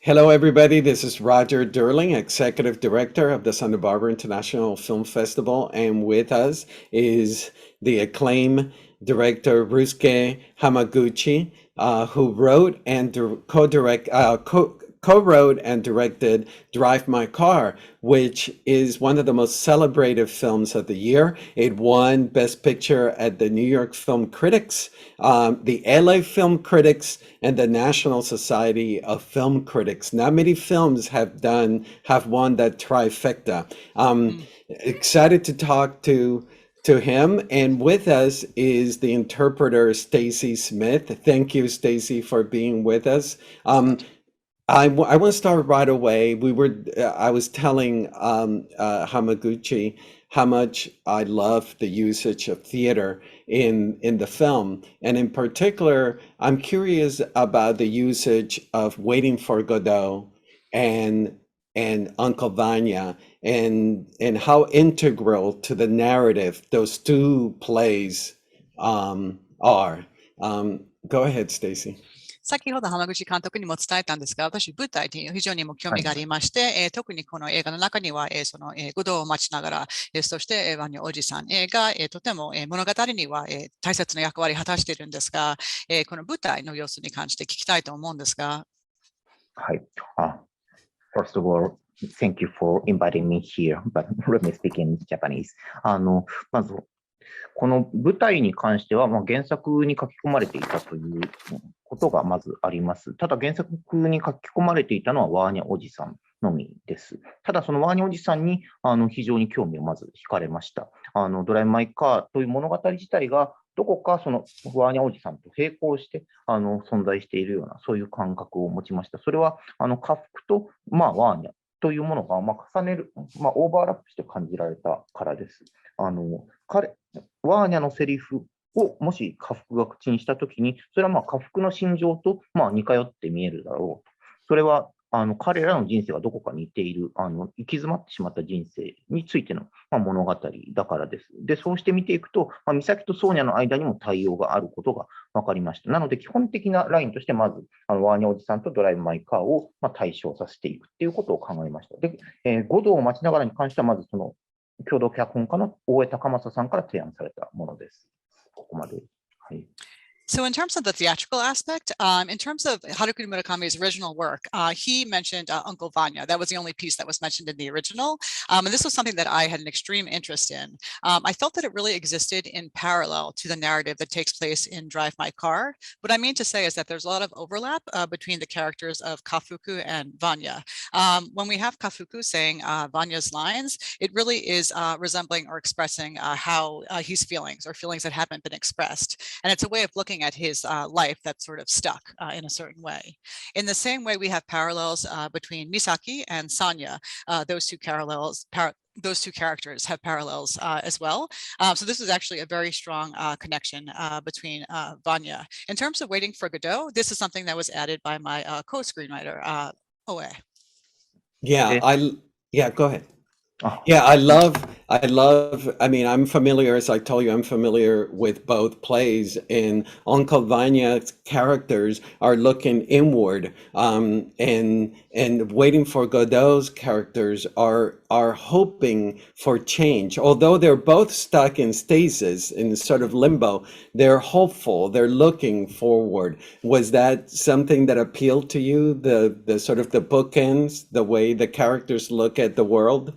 Hello, everybody. This is Roger Durling, Executive Director of the Santa Barbara International Film Festival. And with us is the acclaimed director, Ryusuke Hamaguchi, who wrote and co-wrote and directed Drive My Car, which is one of the most celebrated films of the year. It won Best Picture at the New York Film Critics, the LA Film Critics, and the National Society of Film Critics. Not many films have won that trifecta. Excited to talk to him, and with us is the interpreter Stacy Smith. Thank you, Stacy, for being with us. I want to start right away. I was telling Hamaguchi how much I love the usage of theater in the film, and in particular, I'm curious about the usage of Waiting for Godot and Uncle Vanya, and how integral to the narrative those two plays are. Go ahead, Stacy. 先ほど浜口監督にも伝えたんですが、私、舞台に非常にも興味がありまして、特にこの映画の中には、ゴドを待ちながら、そして、ワニおじさんが、とても、物語には、大切な役割を果たしているんですが、この舞台の様子に関して聞きたいと思うんですが。はい。First of all, thank you for inviting me here, but let me speak in Japanese. まず、この舞台に関しては、原作に書き込まれていたということがまずあります。ただ原作に書き込まれていたのはワーニャおじさんのみです。ただそのワーニャおじさんに非常に興味をまず惹かれました。ドライブ・マイ・カーという物語自体がどこかそのワーニャおじさんと並行して存在しているようなそういう感覚を持ちました。それは家福と、ワーニャというものが重ねる、オーバーラップして感じられたからです。ワーニャのセリフをもし家福が口にしたときに、それは家福の心情と似通って見えるだろうと。それは彼らの人生がどこか似ている、行き詰まってしまった人生についての物語だからです。で、そうして見ていくと、美咲とソーニャの間にも対応があることが分かりました。なので、基本的なラインとして、まず、ワーニャおじさんとドライブ・マイ・カーを対象させていくっていうことを考えました。で、五道を待ちながらに関しては、まずその、共同脚本家の大江隆正さんから提案されたものです。ここまで。はい。So in terms of the theatrical aspect, in terms of Haruki Murakami's original work, he mentioned Uncle Vanya. That was the only piece that was mentioned in the original. And this was something that I had an extreme interest in. I felt that it really existed in parallel to the narrative that takes place in Drive My Car. What I mean to say is that there's a lot of overlap between the characters of Kafuku and Vanya. When we have Kafuku saying Vanya's lines, it really is resembling or expressing how he's feelings or feelings that haven't been expressed. And it's a way of looking at his life that's sort of stuck in a certain way. In the same way, we have parallels between Misaki and Sanya. Those two characters have parallels as well. So this is actually a very strong connection between Vanya. In terms of Waiting for Godot, this is something that was added by my co-screenwriter, Oe. Yeah, go ahead. Yeah, I mean, I'm familiar, as I told you, I'm familiar with both plays, and Uncle Vanya's characters are looking inward, and Waiting for Godot's characters are hoping for change. Although they're both stuck in stasis, in sort of limbo, they're hopeful, they're looking forward. Was that something that appealed to you, the sort of the bookends, the way the characters look at the world?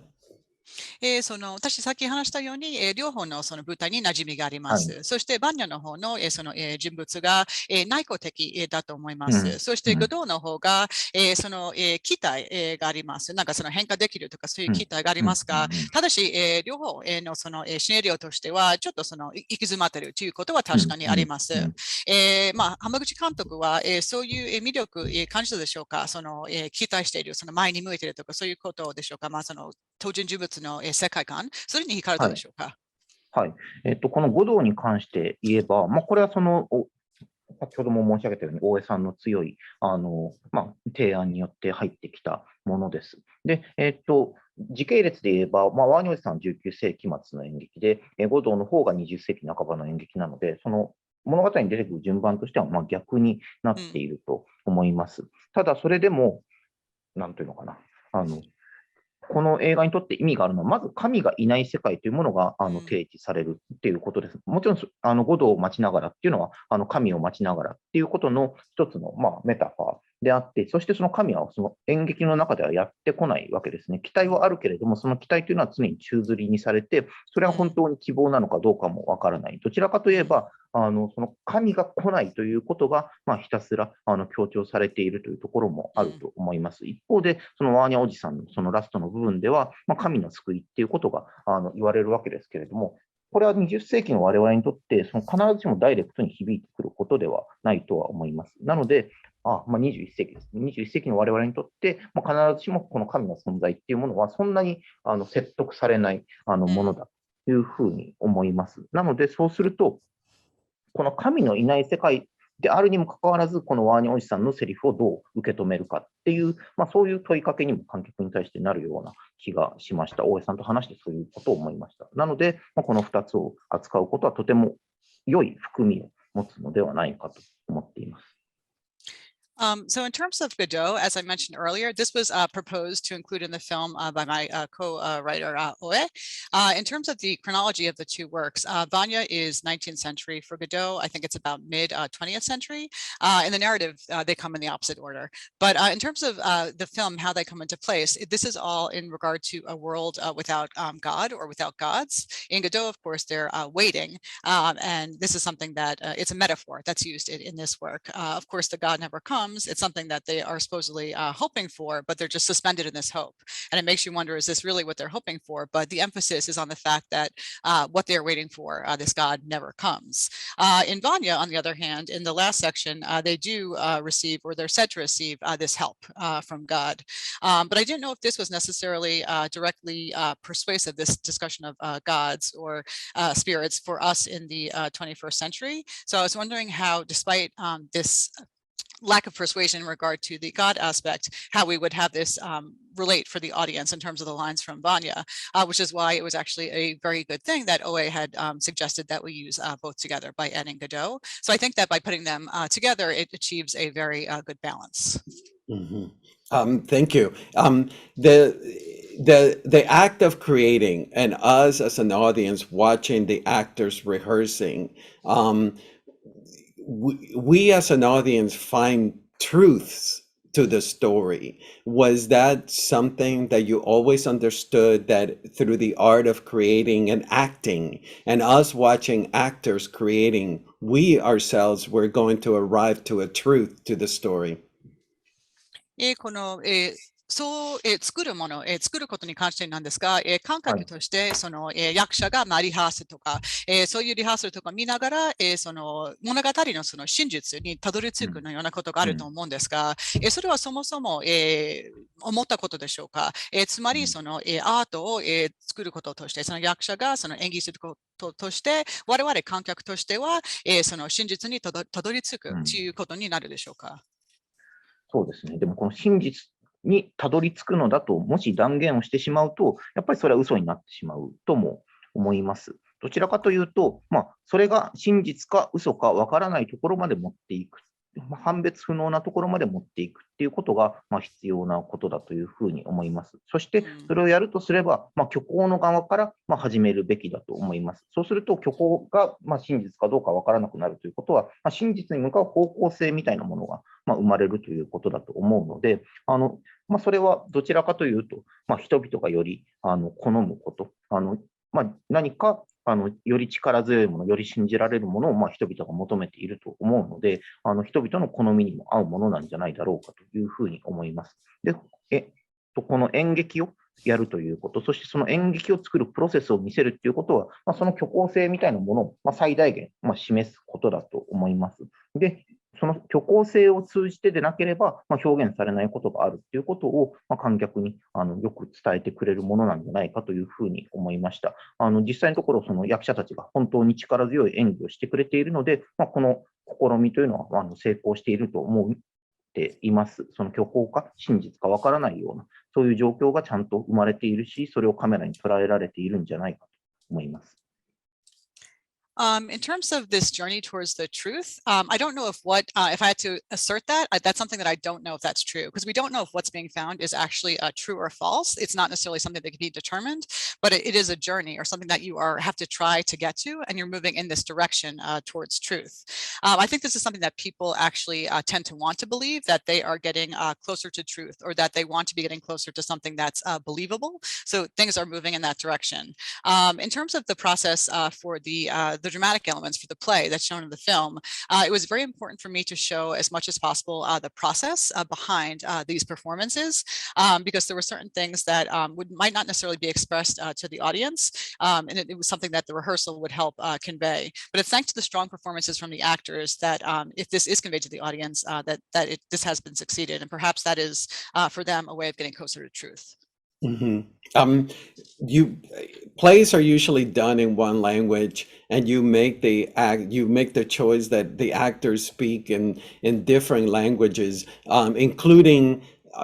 私、さっき話したように、両方のその舞台に馴染みがあります。そして、バンニャの方の、人物が、内向的だと思います。そして、グドーの方が、その、期待があります。なんかその変化できるとか、そういう期待がありますが、ただし、両方のそのシナリオとしては、ちょっとその行き詰まっているということは確かにあります。浜口監督は、そういう魅力感じたでしょうか？その、期待している、その前に向いているとか、そういうことでしょうか？その登場人物の世界観、それに惹かれたでしょうか？はい。この五道に関して言えば、これはその、先ほども申し上げたように、大江さんの強い、提案によって入ってきたものです。で、時系列で言えば、ワーニョイさんは19世紀末の演劇で、五道の方が20世紀半ばの演劇なので、その物語に出てくる順番としては、逆になっていると思います。ただ、それでも、なんというのかな、この映画にとって意味があるのは、まず神がいない世界というものが提示されるっていうことです。もちろん、ゴドを待ちながらっていうのは、神を待ちながらっていうことの一つの、メタファーであって、そしてその神はその演劇の中ではやってこないわけですね。期待はあるけれども、その期待というのは常に宙吊りにされて、それは本当に希望なのかどうかもわからない。どちらかといえば、その神が来ないということが、ひたすら強調されているというところもあると思います。一方で、そのワーニャおじさんのそのラストの部分では、神の救いっていうことが言われるわけですけれども、これは20世紀の我々にとって、その必ずしもダイレクトに響いてくることではないとは思います。なので、21世紀ですね。21世紀の我々にとって、必ずしもこの神の存在っていうものは、そんなに説得されないものだというふうに思います。なので、そうすると、この神のいない世界であるにもかかわらず、このワーニャおじさんのセリフをどう受け止めるかっていう、そういう問いかけにも観客に対してなるような気がしました。大江さんと話してそういうことを思いました。なので、この2つを扱うことはとても良い含みを持つのではないかと思っています。So in terms of Godot, as I mentioned earlier, this was proposed to include in the film by my co-writer Oe. In terms of the chronology of the two works, Vanya is 19th century. For Godot, I think it's about mid 20th century. In the narrative, they come in the opposite order. But in terms of the film, how they come into place, this is all in regard to a world without God or without gods. In Godot, of course, they're waiting. And this is something that it's a metaphor that's used in this work. Of course, the God never comes. It's something that they are supposedly hoping for, but they're just suspended in this hope. And it makes you wonder, is this really what they're hoping for? But the emphasis is on the fact that what they're waiting for, this God never comes. In Vanya, on the other hand, in the last section, they do receive, or they're said to receive this help from God. But I didn't know if this was necessarily directly persuasive, this discussion of gods or spirits for us in the 21st century. So I was wondering how, despite this lack of persuasion in regard to the God aspect, how we would have this relate for the audience in terms of the lines from Vanya, which is why it was actually a very good thing that Oe had suggested that we use both together by adding Godot. So I think that by putting them together, it achieves a very good balance. Thank you. The act of creating and us as an audience watching the actors rehearsing, we as an audience find truths to the story. Was that something that you always understood, that through the art of creating and acting and us watching actors creating, we ourselves were going to arrive to a truth to the story? この、そう、作るもの、作ることに関してなんですが、感覚として、その、役者が、リハーサルとか、そういうリハーサルとか見ながら、その物語のその真実にたどり着くのようなことがあると思うんですが、それはそもそも、思ったことでしょうか。つまり、その、アートを、作ることとして、その役者がその演技することとして、我々観客としては、その真実にたどり着くということになるでしょうか。そうですね。でもこの真実にたどり着くのだと、もし断言をしてしまうと、やっぱりそれは嘘になってしまうとも思います。どちらかというと、それが真実か嘘かわからないところまで持っていく。判別不能なところまで持っていくっていうことが、必要なことだというふうに思います。そして、それをやるとすれば、虚構の側から、始めるべきだと思います。そうすると、虚構が、真実かどうかわからなくなるということは、真実に向かう方向性みたいなものが、生まれるということだと思うので、それはどちらかというと、人々がより好むこと、何かより力強いもの、より信じられるものを人々が求めていると思うので、人々の好みにも合うものなんじゃないだろうかというふうに思います。で、この演劇をやるということ、そしてその演劇を作るプロセスを見せるということは、その虚構性みたいなものを最大限示すことだと思います。で、その虚構性を通じてでなければ、表現されないことがあるということを、観客によく伝えてくれるものなんじゃないかというふうに思いました。実際のところ、その役者たちが本当に力強い演技をしてくれているので、この試みというのは成功していると思っています。その虚構か真実かわからないような、そういう状況がちゃんと生まれているし、それをカメラに捉えられているんじゃないかと思います。In terms of this journey towards the truth, I don't know if if I had to assert that, that's something that I don't know if that's true, because we don't know if what's being found is actually true or false. It's not necessarily something that can be determined, but it is a journey or something that you have to try to get to, and you're moving in this direction towards truth. I think this is something that people actually tend to want to believe, that they are getting closer to truth, or that they want to be getting closer to something that's believable. So things are moving in that direction. In terms of the process for the dramatic elements for the play that's shown in the film, it was very important for me to show as much as possible the process behind these performances, because there were certain things that might not necessarily be expressed to the audience, and it was something that the rehearsal would help convey. But it's thanks to the strong performances from the actors that if this is conveyed to the audience, this has been succeeded, and perhaps that is for them a way of getting closer to truth. Mm-hmm. You plays are usually done in one language, and you make the choice that the actors speak in different languages, including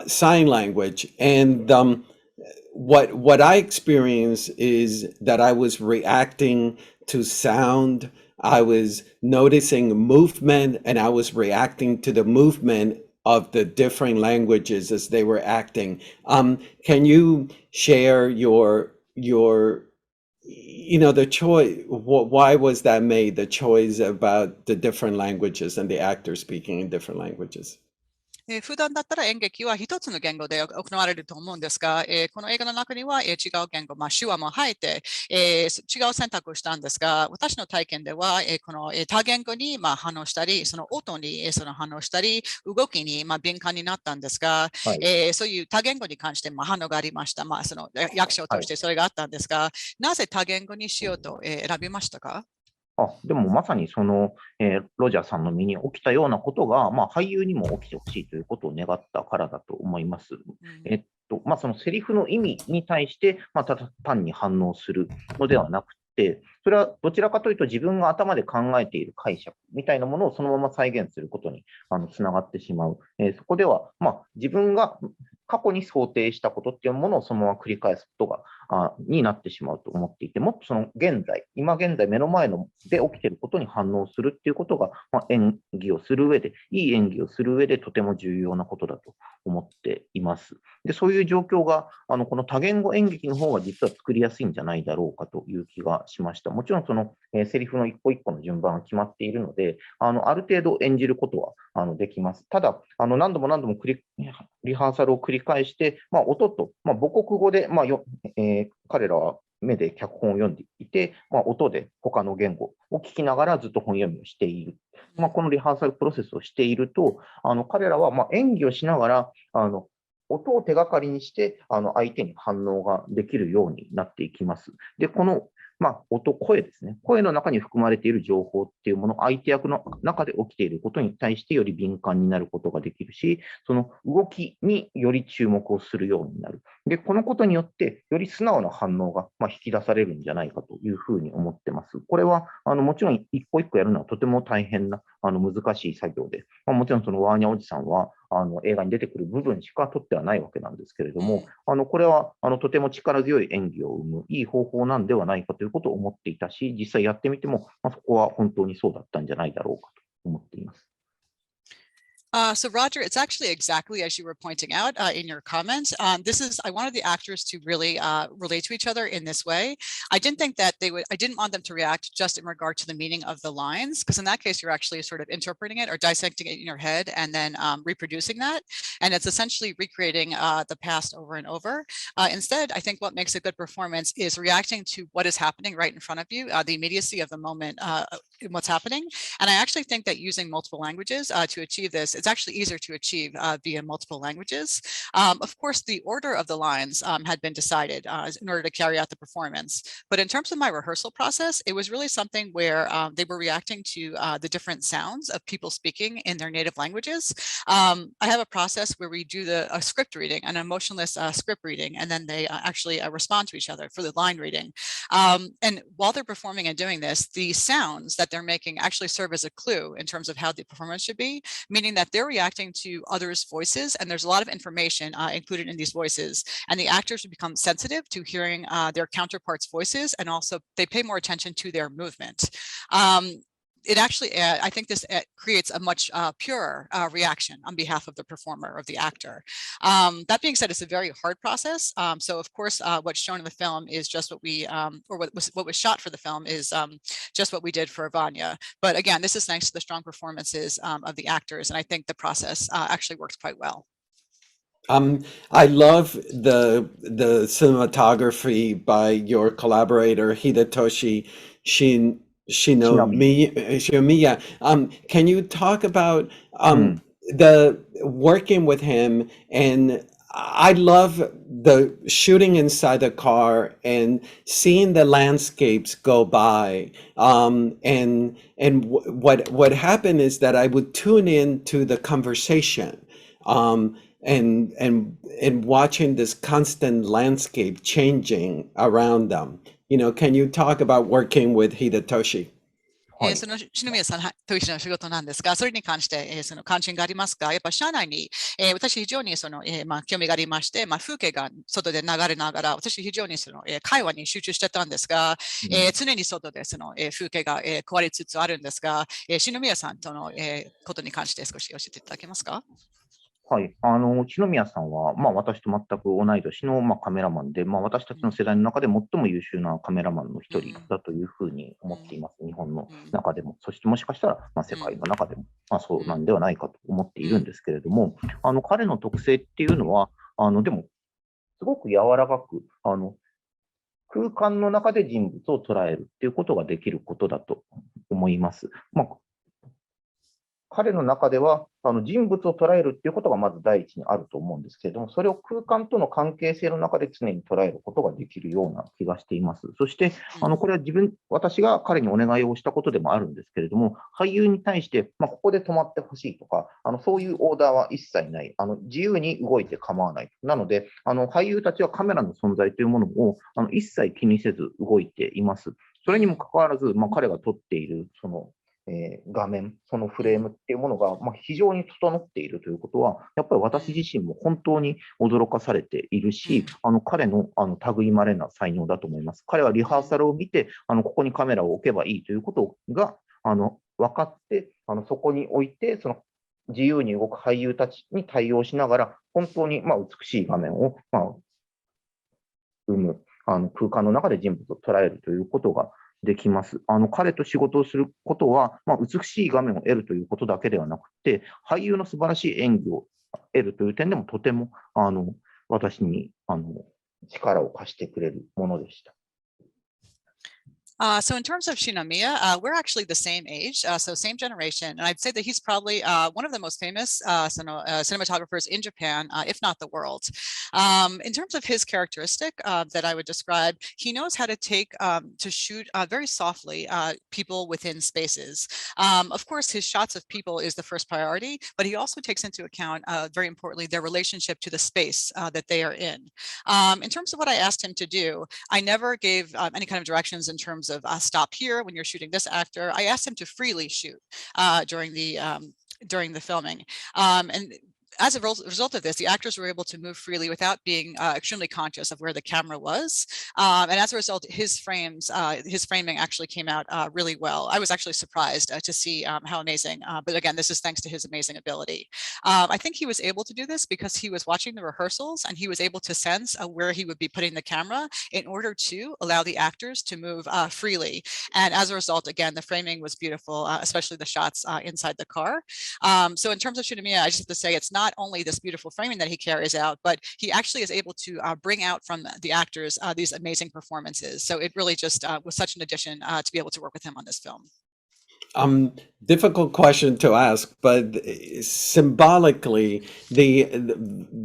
sign language. And what I experienced is that I was reacting to sound, I was noticing movement, and I was reacting to the movement of the different languages as they were acting. Can you share the choice? Why was that made? The choice about the different languages and the actors speaking in different languages. 普段だったら演劇は一つの言語で行われると思うんですが、この映画の中には、違う言語、手話も入って、違う選択をしたんですが、私の体験では、この、多言語に、反応したり、その音に、反応したり、動きに、敏感になったんですが、はい。そういう多言語に関して、反応がありました。その役所はい。としてそれがあったんですが、なぜ多言語にしようと、選びましたか？でもまさにその、ロジャーさんの身に起きたようなことが、俳優にも起きてほしいということを願ったからだと思います。そのセリフの意味に対して、ただ単に反応するのではなくて、それはどちらかというと自分が頭で考えている解釈みたいなものをそのまま再現することにつながってしまう。そこでは、自分が過去に想定したことっていうものをそのまま繰り返すことになってしまうと思っていて、もっとその今現在目の前で起きていることに反応するっていうことが、演技をする上で、いい演技をする上でとても重要なことだと思っています。で、そういう状況が、この多言語演劇の方が実は作りやすいんじゃないだろうかという気がしました。もちろんその、セリフの一個一個の順番が決まっているので、ある程度演じることはできます。ただ、何度もリハーサルを繰り返して、音と、母国語で、彼らは目で脚本を読んでいて、音で他の言語を聞きながらずっと本読みをしている。このリハーサルプロセスをしていると、彼らは演技をしながら、音を手がかりにして、相手に反応ができるようになっていきます。で、この声ですね。声の中に含まれている情報っていうもの、相手役の中で起きていることに対してより敏感になることができるし、その動きにより注目をするようになる。で、このことによって、より素直な反応が引き出されるんじゃないかというふうに思ってます。これは、もちろん一個一個やるのはとても大変な、難しい作業で、もちろんそのワーニャおじさんは、映画に出てくる部分しか取ってはないわけなんですけれども、これはとても力強い演技を生むいい方法なんではないかということを思っていたし、実際やってみても、そこは本当にそうだったんじゃないだろうかと思っています。So Roger, it's actually exactly as you were pointing out in your comments. I wanted the actors to really relate to each other in this way. I didn't think that I didn't want them to react just in regard to the meaning of the lines, because in that case, you're actually sort of interpreting it or dissecting it in your head and then reproducing that. And it's essentially recreating the past over and over. Instead, I think what makes a good performance is reacting to what is happening right in front of you, the immediacy of the moment, what's happening. And I actually think that using multiple languages to achieve this, it's actually easier to achieve via multiple languages. Of course, the order of the lines had been decided in order to carry out the performance. But in terms of my rehearsal process, it was really something where they were reacting to the different sounds of people speaking in their native languages. I have a process where we do a script reading, an emotionless script reading, and then they actually respond to each other for the line reading. And while they're performing and doing this, the sounds that they're making actually serve as a clue in terms of how the performance should be, meaning that that they're reacting to others' voices, and there's a lot of information included in these voices, and the actors would become sensitive to hearing their counterparts' voices, and also they pay more attention to their movement. It actually, I think this creates a much purer reaction on behalf of the performer, of the actor. That being said, it's a very hard process. So of course, what's shown in the film is just what we, or what was shot for the film is just what we did for Vanya. But again, this is thanks to the strong performances of the actors, and I think the process actually works quite well. I love the cinematography by your collaborator Hidetoshi Shinobi. Shinomiya. Can you talk about Mm. the working with him? And I love the shooting inside the car and seeing the landscapes go by. What happened is that I would tune in to the conversation. And watching this constant landscape changing around them. Can you talk about working with Hidetoshi? はい。その篠宮さんと一緒の仕事なんですが、それに関して、その関心がありますが、やっぱ社内に、私非常に興味がありまして、風景が外で流れながら、私非常に会話に集中してたんですが、常に外で風景が、変わりつつあるんですが、篠宮さんとの、ことに関して少し教えていただけますか？はい。篠宮さんは、私と全く同い年の、カメラマンで、私たちの世代の中で最も優秀なカメラマンの一人だというふうに思っています。日本の中でも。そしてもしかしたら、世界の中でも、そうなんではないかと思っているんですけれども、彼の特性っていうのは、でも、すごく柔らかく、空間の中で人物を捉えるっていうことができることだと思います。彼の中では人物を捉えるっていうことがまず第一にあると思うんですけれども、それを空間との関係性の中で常に捉えることができるような気がしています。そして、これは私が彼にお願いをしたことでもあるんですけれども、俳優に対して、ここで止まってほしいとか、そういうオーダーは一切ない。自由に動いて構わない。なので、俳優たちはカメラの存在というものを一切気にせず動いています。それにもかかわらず、彼が撮っている、画面、そのフレームっていうものが、非常に整っているということは、やっぱり私自身も本当に驚かされているし、彼の類いまれな才能だと思います。彼はリハーサルを見て、ここにカメラを置けばいいということが分かって、そこに置いて、自由に動く俳優たちに対応しながら、本当に美しい画面を生む、空間の中で人物を捉えるということができます。彼と仕事をすることは、美しい画面を得るということだけではなくて、俳優の素晴らしい演技を得るという点でもとても私に力を貸してくれるものでした。So in terms of Shinomiya, we're actually the same age, so same generation, and I'd say that he's probably one of the most famous cinematographers in Japan, if not the world. In terms of his characteristic that I would describe, he knows how to to shoot very softly people within spaces. Of course, his shots of people is the first priority, but he also takes into account, very importantly, their relationship to the space that they are in. In terms of what I asked him to do, I never gave any kind of directions in terms of stop here when you're shooting this actor. I asked him to freely shoot during the filming, and as a result of this, the actors were able to move freely without being extremely conscious of where the camera was. And as a result, his framing actually came out really well. I was actually surprised to see how amazing, but again, this is thanks to his amazing ability. I think he was able to do this because he was watching the rehearsals and he was able to sense where he would be putting the camera in order to allow the actors to move freely. And as a result, again, the framing was beautiful, especially the shots inside the car. So in terms of Shinomiya, I just have to say it's not only this beautiful framing that he carries out, but he actually is able to bring out from the actors these amazing performances. So it really just was such an addition to be able to work with him on this film. Difficult question to ask, but symbolically, the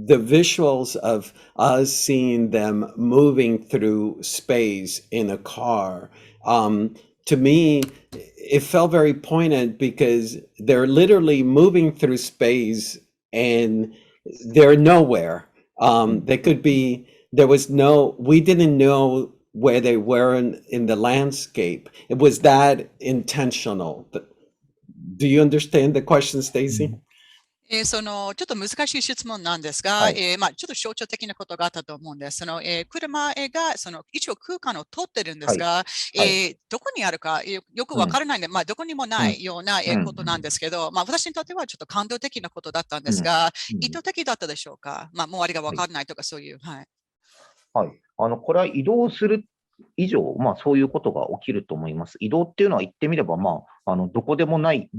visuals of us seeing them moving through space in a car, to me, it felt very poignant because they're literally moving through space and they're nowhere. They could be, we didn't know where they were in the landscape. It was that intentional. Do you understand the question, Stacy? ちょっと難しい質問なんですが、はい。ちょっと象徴的なことがあったと思うんです。車が、一応空間を通ってるんではい。すが、はい。どこにあるかよくうん。わからないんで、どこにもうん。ないような、うん。ことなんですけど、私にとってはちょっと感動的なことだったんでうん。すが、うん。意図的だったでしょうか？もう終わりがわはい。からないとかそういう、はい。はい。これは移動する以上、そういうことが起きると思います。移動っていうのは言ってみれば、どこでもない、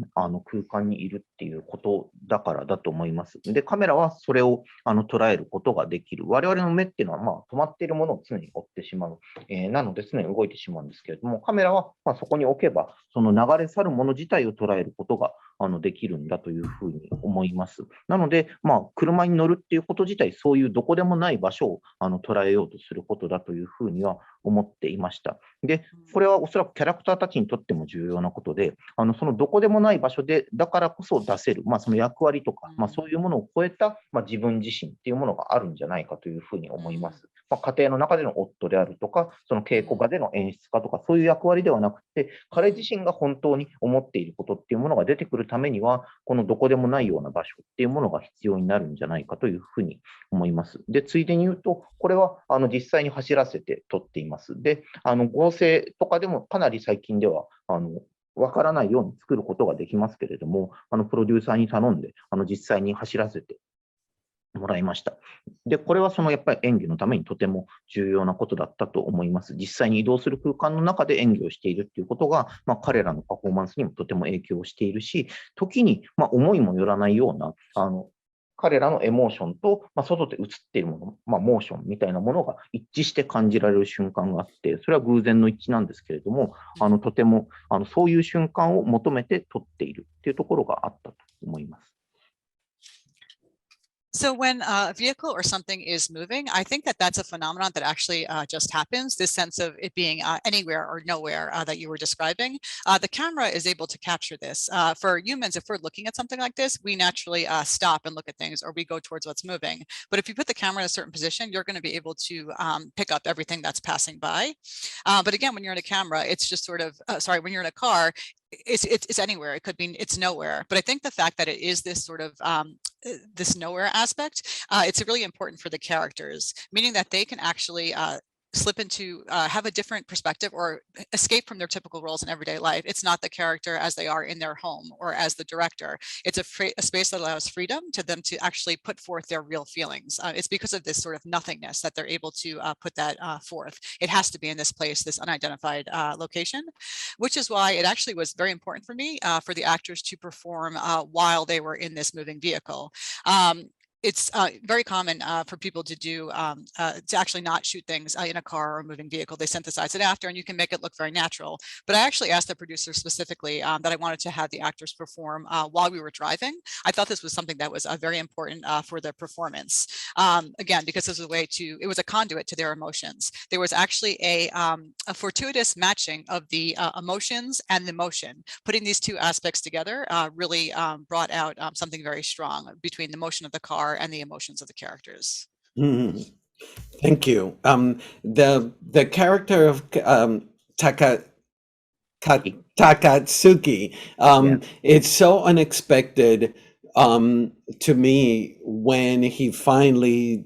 空間にいるっていうことだからだと思います。で、カメラはそれを、捉えることができる。我々の目っていうのは、止まっているものを常に追ってしまう。なので、常に動いてしまうんですけれども、カメラは、そこに置けば、その流れ去るもの自体を捉えることが、できるんだというふうに思います。なので、車に乗るっていうこと自体、そういうどこでもない場所を捉えようとすることだというふうには思っていました。で、これはおそらくキャラクターたちにとっても重要なことで、そのどこでもない場所で、だからこそ出せる、その役割とか、そういうものを超えた、自分自身っていうものがあるんじゃないかというふうに思います。家庭の中での夫であるとか、その稽古場での演出家とか、そういう役割ではなくて、彼自身が本当に思っていることっていうものが出てくるためには、このどこでもないような場所っていうものが必要になるんじゃないかというふうに思います。で、ついでに言うと、これは実際に走らせて撮っています。で、合成とかでもかなり最近では、わからないように作ることができますけれども、プロデューサーに頼んで、実際に走らせてもらいました。で、これはそのやっぱり演技のためにとても重要なことだったと思います。実際に移動する空間の中で演技をしているっていうことが、彼らのパフォーマンスにもとても影響しているし、時に思いもよらないような、彼らのエモーションと、外で映っているもの、モーションみたいなものが一致して感じられる瞬間があって、それは偶然の一致なんですけれども、とてもそういう瞬間を求めて撮っているっていうところがあったと思います。So when a vehicle or something is moving, I think that that's a phenomenon that actually just happens, this sense of it being anywhere or nowhere that you were describing. The camera is able to capture this. For humans, if we're looking at something like this, we naturally stop and look at things or we go towards what's moving. But if you put the camera in a certain position, you're going to be able to pick up everything that's passing by. But again, when you're in a camera, it's just sort of, when you're in a car, it's anywhere. It could be it's nowhere. But I think the fact that it is this sort of this nowhere aspect, it's really important for the characters, meaning that they can actually slip into have a different perspective or escape from their typical roles in everyday life. It's not the character as they are in their home or as the director. It's a space that allows freedom to them to actually put forth their real feelings. It's because of this sort of nothingness that they're able to put that forth. It has to be in this place, this unidentified location, which is why it actually was very important for me for the actors to perform while they were in this moving vehicle. It's very common for people to do to actually not shoot things in a car or a moving vehicle. They synthesize it after and you can make it look very natural. But I actually asked the producer specifically that I wanted to have the actors perform while we were driving. I thought this was something that was very important for their performance. Again, because this was a way to, it was a conduit to their emotions. There was actually a fortuitous matching of the emotions and the motion. Putting these two aspects together really brought out something very strong between the motion of the car and the emotions of the characters. Mhm. Thank you. The character of Takatsuki, Yeah. it's so unexpected to me when he finally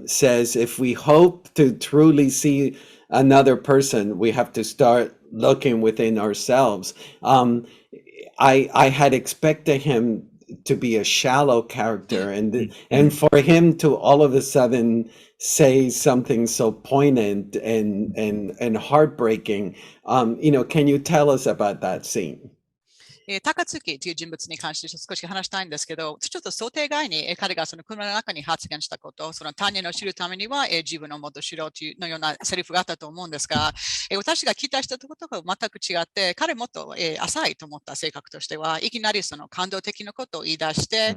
says, if we hope to truly see another person, we have to start looking within ourselves. I had expected him to be a shallow character, and for him to all of a sudden say something so poignant and heartbreaking. Can you tell us about that scene? 高月という人物に関して少し話したいんですけど、ちょっと想定外に彼がその車の中に発言したこと、その他人を知るためには自分のもっと知ろうというのようなセリフがあったと思うんですが、私が期待したことが全く違って、彼もっと浅いと思った性格としては、いきなりその感動的なことを言い出して、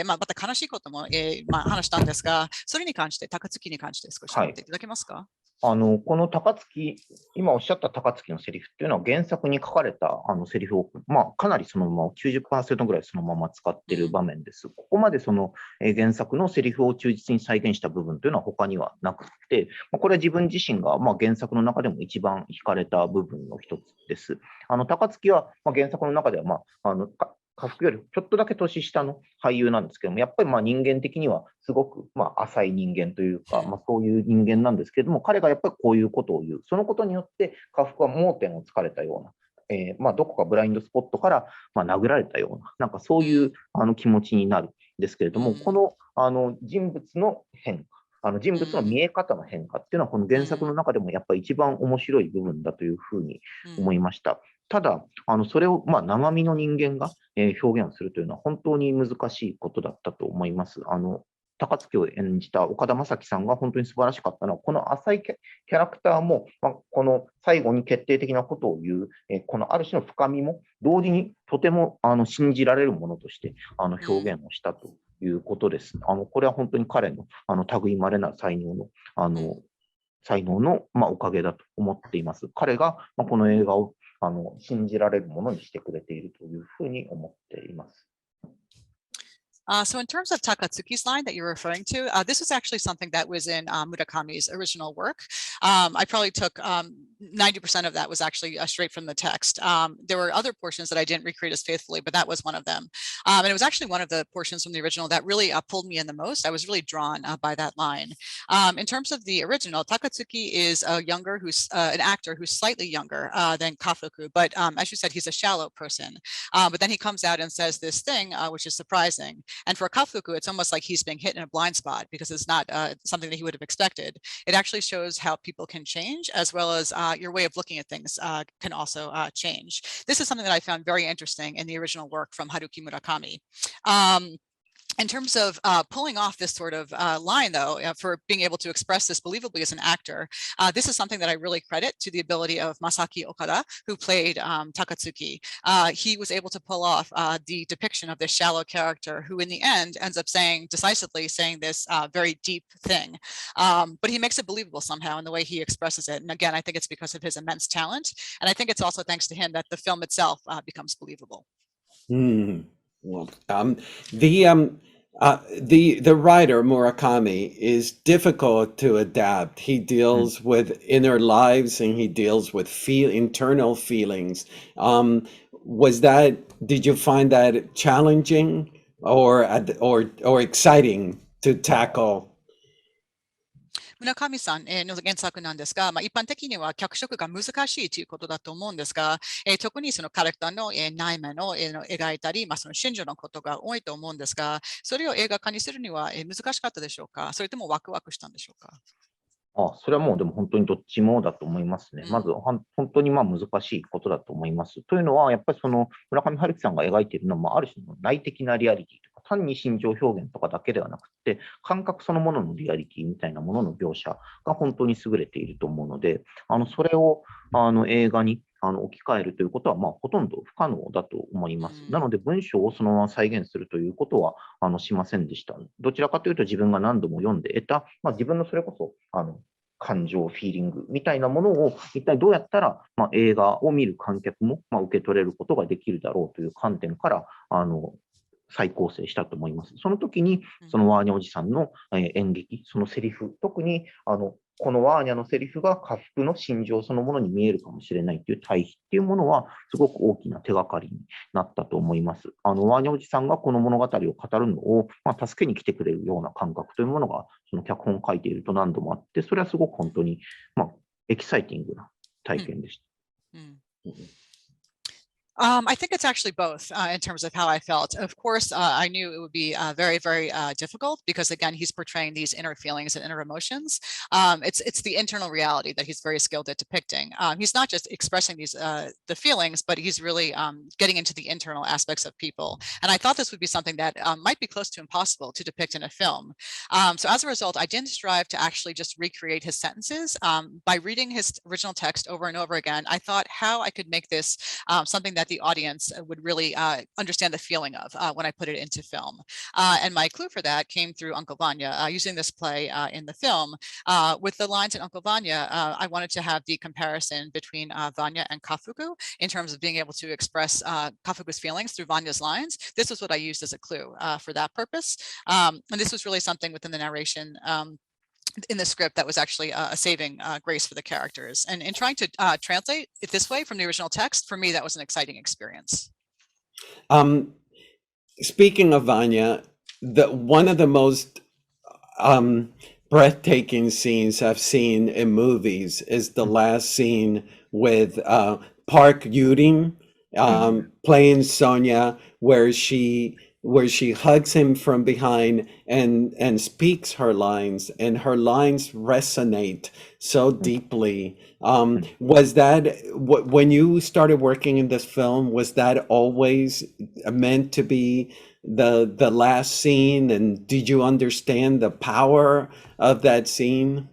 また悲しいことも話したんですが、それに関して、高月に関して少し言っていただけますか？この高月、今おっしゃった高月のセリフっていうのは原作に書かれたセリフを、かなりそのまま 90% ぐらいそのまま使っている場面です。ここまでその原作のセリフを忠実に再現した部分というのは他にはなくて、これは自分自身が原作の中でも一番惹かれた部分の一つです。高月は原作の中では家福よりちょっとだけ年下の俳優なんですけども、やっぱり人間的にはすごく浅い人間というか、そういう人間なんですけれども、彼がやっぱりこういうことを言う。そのことによって家福は盲点をつかれたような、どこかブラインドスポットから殴られたような、なんかそういう気持ちになるんですけれども、この人物の変化、人物の見え方の変化っていうのは、この原作の中でもやっぱり一番面白い部分だというふうに思いました。ただ、それを生身の人間が表現するというのは本当に難しいことだったと思います。高槻を演じた岡田将生さんが本当に素晴らしかったのは、この浅いキャラクターも、この最後に決定的なことを言う、このある種の深みも同時にとても信じられるものとして表現をしたということです。これは本当に彼の類まれな才能のおかげだと思っています。彼がこの映画を信じられるものにしてくれているというふうに思っています。So in terms of Takatsuki's line that you're referring to, this was actually something that was in Murakami's original work. I probably took 90% of that was actually straight from the text. There were other portions that I didn't recreate as faithfully, but that was one of them. And it was actually one of the portions from the original that really pulled me in the most. I was really drawn by that line. In terms of the original, Takatsuki is who's an actor who's slightly younger than Kafuku, but as you said, he's a shallow person. But then he comes out and says this thing, which is surprising. And for Kafuku, it's almost like he's being hit in a blind spot because it's not something that he would have expected. It actually shows how people can change, as well as your way of looking at things can also change. This is something that I found very interesting in the original work from Haruki Murakami. In terms of pulling off this sort of line, though, for being able to express this believably as an actor, this is something that I really credit to the ability of Masaki Okada, who played Takatsuki. He was able to pull off the depiction of this shallow character who in the end ends up decisively saying this very deep thing. But he makes it believable somehow in the way he expresses it. And again, I think it's because of his immense talent. And I think it's also thanks to him that the film itself becomes believable. Well, the writer Murakami is difficult to adapt. He deals with inner lives and he deals with internal feelings. Did you find that challenging or exciting to tackle? 村上さんの原作なんですが、一般的には脚色が難しいということだと思うんですが、特にそのキャラクターの内面を描いたり、その心情のことが多いと思うんですが、それを映画化にするには難しかったでしょうか、それともワクワクしたんでしょうか。それはもうでも本当にどっちもだと思いますね。まず本当に難しいことだと思います。というのは、やっぱりその村上春樹さんが描いているのもある種の内的なリアリティとか、単に心情表現とかだけではなくて、感覚そのもののリアリティみたいなものの描写が本当に優れていると思うので、それを映画に置き換えるということは、ほとんど不可能だと思います。なので、文章をそのまま再現するということはしませんでした。どちらかというと、自分が何度も読んで得た、自分のそれこそ感情、フィーリングみたいなものを一体どうやったら、映画を見る観客も、受け取れることができるだろうという観点から再構成したと思います。その時に、そのワーニャおじさんの演劇、そのセリフ、特にこのワーニャのセリフが家福の心情そのものに見えるかもしれないという対比っていうものは、すごく大きな手がかりになったと思います。ワーニャおじさんがこの物語を語るのを、助けに来てくれるような感覚というものが、その脚本を書いていると何度もあって、それはすごく本当に、エキサイティングな体験でした。I think it's actually both in terms of how I felt. Of course, I knew it would be very, very difficult because, again, he's portraying these inner feelings and inner emotions. It's the internal reality that he's very skilled at depicting. He's not just expressing the feelings, but he's really getting into the internal aspects of people. And I thought this would be something that might be close to impossible to depict in a film. So as a result, I didn't strive to actually just recreate his sentences. By reading his original text over and over again, I thought how I could make this something that the audience would really understand the feeling of when I put it into film. And my clue for that came through Uncle Vanya. Using this play in the film, with the lines in Uncle Vanya, I wanted to have the comparison between Vanya and Kafuku in terms of being able to express Kafuku's feelings through Vanya's lines. This was what I used as a clue for that purpose. And this was really something within the narration in the script that was actually a saving grace for the characters. And in trying to translate it this way from the original text, for me, that was an exciting experience. speaking of Vanya, one of the most um, breathtaking scenes I've seen in movies is the last scene with Park Yudin うん、playing Sonia, where she hugs him from behind and speaks her lines, and her lines resonate so うん、deeply. うん。Was that when you started working in this film? Was that always meant to be the last scene, and did you understand the power of that scene?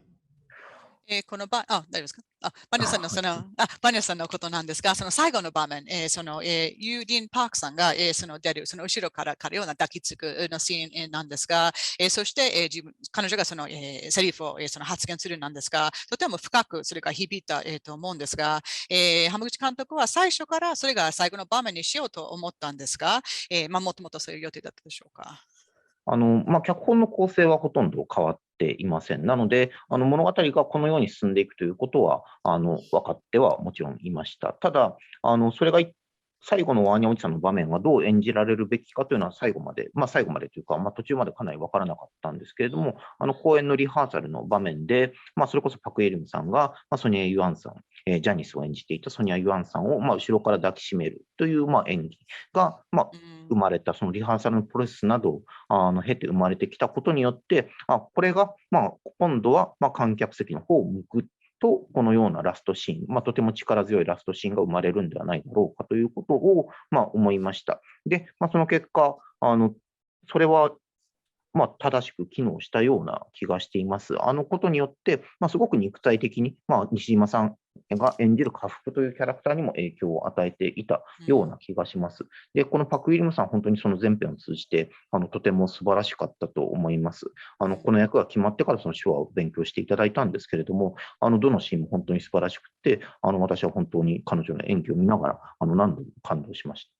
大丈夫ですか？バニャさんのはい。バニャさんのことなんですが、その最後の場面、ユーディン・パークさんが、出る、その後ろから彼を抱きつくのシーンなんですが、そして、彼女がその、セリフを、その発言するなんですが、とても深くそれが響いた、と思うんですが、浜口監督は最初からそれが最後の場面にしようと思ったんですが、もともとそういう予定だったでしょうか。脚本の構成はほとんど変わっていません。なので、物語がこのように進んでいくということは、分かってはもちろんいました。ただ、それが最後のワーニャおじさんの場面がどう演じられるべきかというのは最後までというか、途中までかなり分からなかったんですけれども、公演のリハーサルの場面で、それこそパク・エルムさんが、ソニア・ユアンさん、ジャニスを演じていたソニア・ユアンさんを、後ろから抱きしめるという、演技が、うん。生まれた、そのリハーサルのプロセスなど経て生まれてきたことによって、これが、今度は、観客席の方を向くと、このようなラストシーン、とても力強いラストシーンが生まれるんではないだろうかということを、思いました。で、その結果、それは正しく機能したような気がしています。あのことによって、すごく肉体的に、西島さんが演じる家福というキャラクターにも影響を与えていたうん。ような気がします。で、このパク・イルムさん、本当にその前編を通じて、とても素晴らしかったと思います。うん。この役が決まってからその手話を勉強していただいたんですけれども、どのシーンも本当に素晴らしくて、私は本当に彼女の演技を見ながら、何度も感動しました。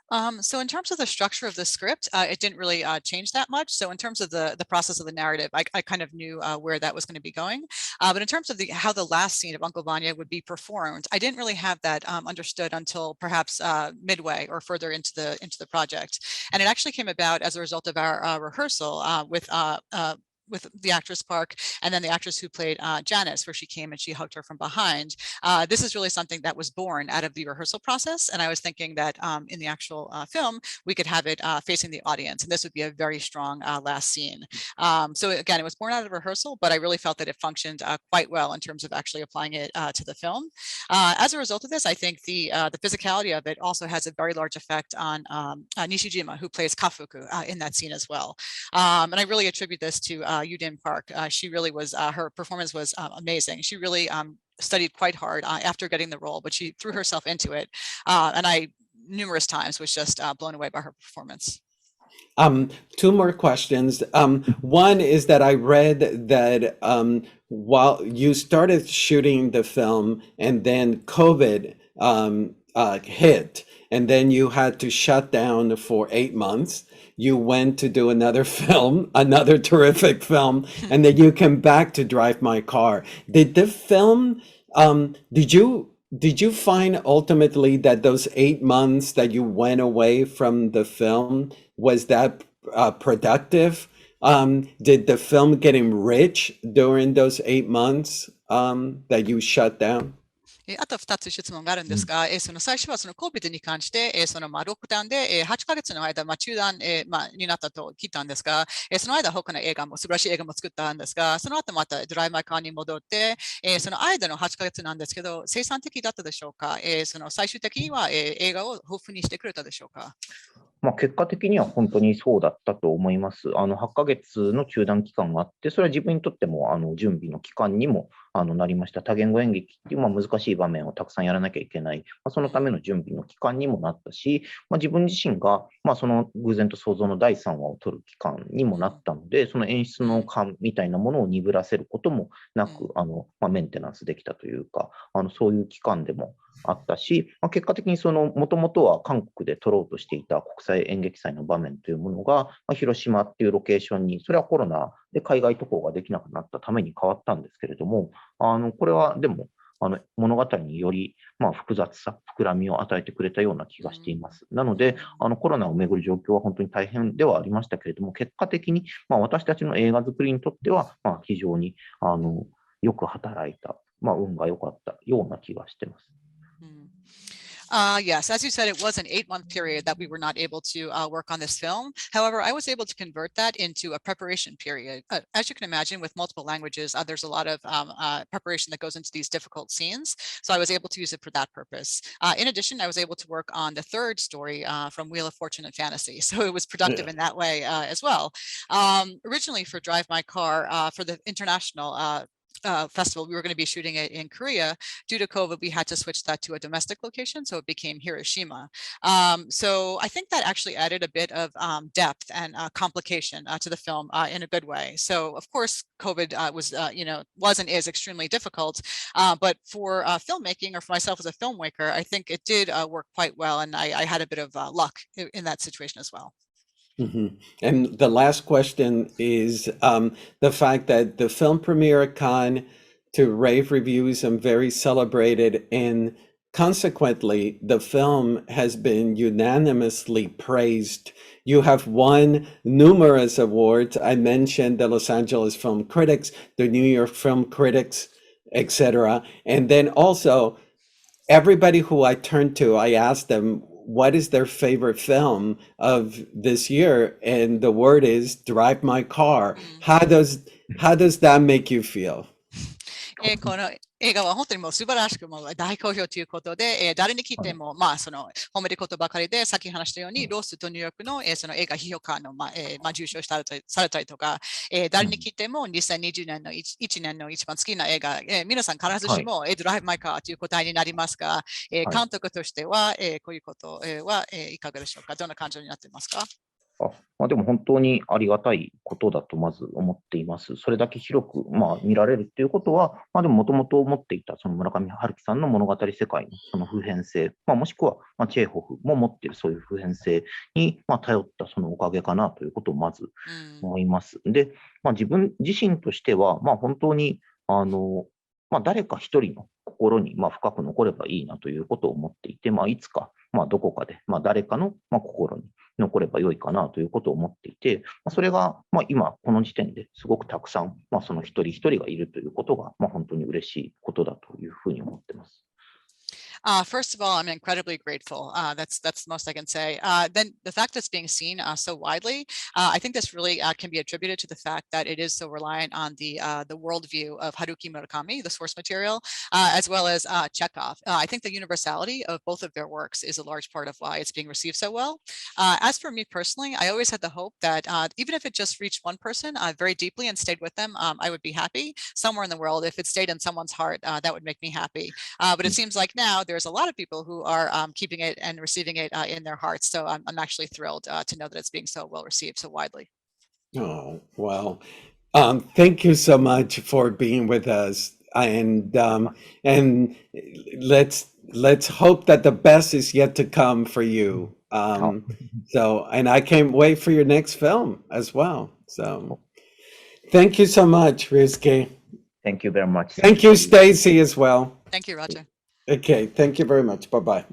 So in terms of the structure of the script, it didn't really change that much. So in terms of the process of the narrative, I kind of knew where that was going to be going. But in terms of how the last scene of Uncle Vanya would be performed, I didn't really have that understood until perhaps midway or further into the project. And it actually came about as a result of our rehearsal with the actress Park and then the actress who played Janice, where she came and she hugged her from behind. This is really something that was born out of the rehearsal process. And I was thinking that in the actual film, we could have it facing the audience. And this would be a very strong last scene. So again, it was born out of rehearsal, but I really felt that it functioned quite well in terms of actually applying it to the film. As a result of this, I think the physicality of it also has a very large effect on Nishijima, who plays Kafuku in that scene as well. And I really attribute this to Yudin Park. She really was, her performance was amazing. She really studied quite hard after getting the role, but she threw herself into it. And I numerous times was just blown away by her performance. Um, Two more questions. One is that I read that while you started shooting the film and then COVID hit, and then you had to shut down for 8 months. You went to do another film, another terrific film, and then you came back to Drive My Car. Did the film, did you find ultimately that those 8 months that you went away from the film, was that productive? Did the film getting rich during those 8 months that you shut down? あと2つ質問があるんうん。ですが、その最初はその COVID に関して、そのロックダウンで、8ヶ月の間、中断、になったと聞いたんですが、その間他の映画も素晴らしい映画も作ったんですが、その後またドライマーカーに戻って、その間の8ヶ月なんですけど、生産的だったでしょうか？その最終的には、映画を豊富にしてくれたでしょうか？結果的には本当にそうだったと思います。8ヶ月の中断期間があって、それは自分にとっても準備の期間にもなりました。多言語演劇っていう難しい場面をたくさんやらなきゃいけない、そのための準備の期間にもなったし、自分自身が、その偶然と想像の第3話を取る期間にもなったので、その演出の勘みたいなものを鈍らせることもなく、メンテナンスできたというか、そういう期間でもあったし、結果的にもともとは韓国で撮ろうとしていた国際演劇祭の場面というものが、広島っていうロケーションに、それはコロナで海外渡航ができなくなったために変わったんですけれども、これはでも、物語により、複雑さ、膨らみを与えてくれたような気がしています。なので、コロナをめぐる状況は本当に大変ではありましたけれども、結果的に、私たちの映画作りにとっては、非常に、よく働いた、運が良かったような気がしてます。Yes, as you said, it was an 8-month period that we were not able to work on this film. However, I was able to convert that into a preparation period. As you can imagine, with multiple languages, there's a lot of preparation that goes into these difficult scenes. So I was able to use it for that purpose. In addition, I was able to work on the third story from Wheel of Fortune and Fantasy. So it was productive in that way as well. Originally for Drive My Car, for the international festival, we were going to be shooting it in Korea. Due to COVID, we had to switch that to a domestic location, so it became Hiroshima. So I think that actually added a bit of depth and complication to the film in a good way. So of course, COVID was, was and is extremely difficult, but for filmmaking, or for myself as a filmmaker, I think it did work quite well, and I had a bit of luck in that situation as well. And the last question is the fact that the film premiere at Cannes to rave reviews and very celebrated, and consequently, the film has been unanimously praised. You have won numerous awards. I mentioned the Los Angeles Film Critics, the New York Film Critics, etc. And then also, everybody who I turned to, I asked them, what is their favorite film of this year? And the word is Drive My Car. How does that make you feel? この映画は本当にもう素晴らしくもう大好評ということで、誰に聞いても、その褒めることばかりで、さっき話したように、ロスとニューヨークの、その映画批評家の、受賞されたりとか、誰に聞いても2020年の1年の一番好きな映画、皆さん必ずしも、ドライブ・マイ・カーという答えになりますが、監督としては、こういうことはいかがでしょうか？どんな感情になっていますか？でも本当にありがたいことだとまず思っています。それだけ広く、見られるっていうことは、でももともと持っていたその村上春樹さんの物語世界のその普遍性、もしくは、チェーホフも持っているそういう普遍性に、頼ったそのおかげかなということをまず思います。で、自分自身としては、本当に、誰か一人の心に深く残ればいいなということを思っていて、いつか、どこかで、誰かの心に残れば良いかなということを思っていて、それが、今この時点ですごくたくさん、その一人一人がいるということが、本当に嬉しいことだというふうに思っています。First of all, I'm incredibly grateful. That's the most I can say. Then the fact that it's being seen so widely, I think this really can be attributed to the fact that it is so reliant on the worldview of Haruki Murakami, the source material, as well as Chekhov. I think the universality of both of their works is a large part of why it's being received so well. As for me personally, I always had the hope that even if it just reached one person very deeply and stayed with them, I would be happy. Somewhere in the world, if it stayed in someone's heart, that would make me happy. But it seems like now there's a lot of people who are keeping it and receiving it in their hearts. So I'm actually thrilled to know that it's being so well received so widely. Oh, well, thank you so much for being with us. And let's hope that the best is yet to come for you. And I can't wait for your next film as well. So thank you so much, Ryusuke. Thank you very much. Thank you, Stacy, as well. Thank you, Roger. Okay, thank you very much. Bye-bye.